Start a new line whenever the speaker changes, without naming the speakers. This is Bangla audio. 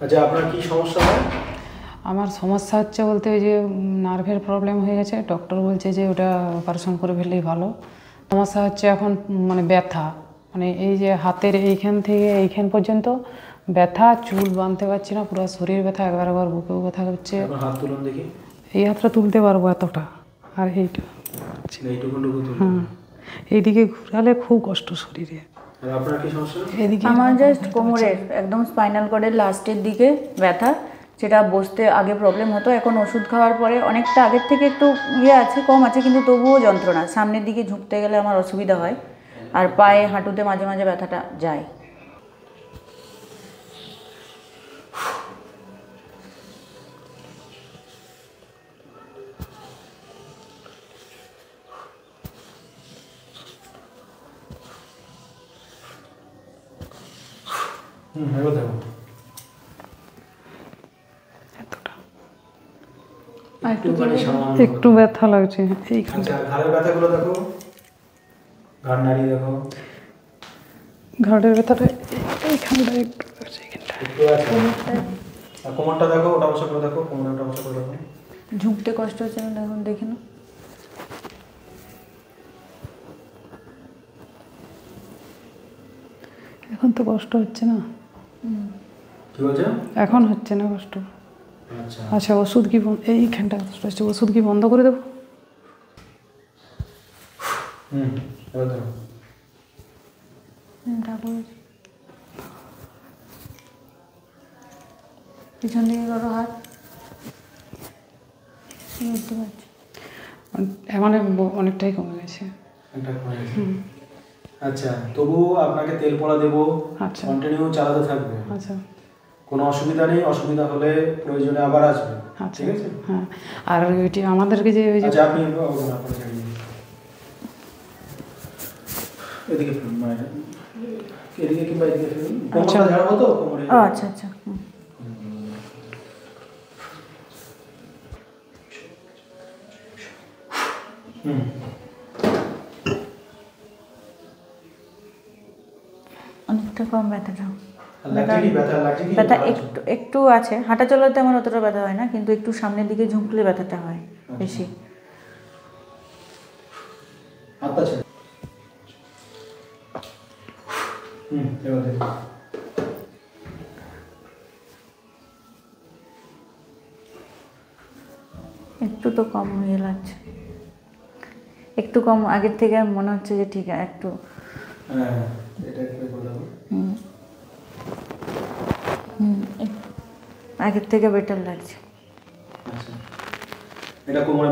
আচ্ছা, আপনার কি সমস্যা হয়?
আমার সমস্যা হচ্ছে বলতে ওই যে নার্ভের প্রবলেম হয়ে গেছে, ডক্টর বলছে যে ওটা অপারেশন করে ফেললেই ভালো। সমস্যা হচ্ছে এখন মানে ব্যথা, মানে এই যে হাতের এইখান থেকে এইখান পর্যন্ত ব্যথা, চুল বাঁধতে পারছি না, পুরো শরীর ব্যথা, একবার বুকেও ব্যথা করছে।
হাত তুলুন দেখি।
এই হাতটা তুলতে পারবো এতটা, আর এইটা হ্যাঁ, এইদিকে ঘুরালে খুব কষ্ট শরীরে।
আপনার কি সমস্যা?
এদিকে
আমার জাস্ট কোমরের একদম স্পাইনাল কর্ডের লাস্টের দিকে ব্যথা, যেটা বসতে আগে প্রবলেম হতো, এখন ওষুধ খাওয়ার পরে অনেকটা আগের থেকে একটু আছে, কম আছে, কিন্তু তবুও যন্ত্রণা। সামনের দিকে ঝুঁকতে গেলে আমার অসুবিধা হয়, আর পায়ে হাঁটুতে মাঝে মাঝে ব্যথাটা যায়।
একটু ব্যথা লাগছে এইখানটা।
ঘাড়ের ব্যথাগুলো দেখো, ঘাড় নাড়িয়ে দেখো।
ঘাড়ের ব্যথাটা এইখানটা একটু আছে,
আর কোমরটা দেখো, ওটা বসা করে দেখো, কোমরটা বসা করে দেখো।
ঝুঁকতে কষ্ট হচ্ছে না, দেখুন, দেখে না।
এখন তো কষ্ট হচ্ছে না।
কি বলছো?
এখন হচ্ছে না কষ্ট।
আচ্ছা
আচ্ছা, ওষুধ কি এইখানটা কষ্ট হচ্ছে, ওষুধ কি বন্ধ করে দেবো?
এবার দেখো।
পিছন দিকে করো হাত, বুঝতে পারছি।
মানে অনেকটাই কমে গেছে।
আচ্ছা, তবু আপনাকে তেল পড়া দেবো,
আচ্ছা,
কন্টিনিউ চালাতে থাকবে।
আচ্ছা,
কোনো অসুবিধা নেই, অসুবিধা হলে প্রয়োজনে আবার আসবে।
আচ্ছা,
ঠিক আছে?
হ্যাঁ। আর ওইটি আমাদেরকে যে ওই যে
আচ্ছা, আপনি এদিকে ফিরুন, এদিকে কিংবা এদিকে ফিরুন। কোমরটা ঝাড়াবো তো, কোমরে।
আচ্ছা আচ্ছা। অনেকটা কম ব্যথাটা। ব্যথা একটু একটু আছে, হাঁটা চলাতে আমার অতটা ব্যথা হয় না, কিন্তু একটু সামনের দিকে ঝুঁকলে ব্যথাটা হয় বেশি। একটু তো কম হয়ে লাগছে, একটু কম আগের থেকে মনে হচ্ছে যে ঠিক আছে একটু। আগের থেকে বেটার লাগছে।
এটা কোমরে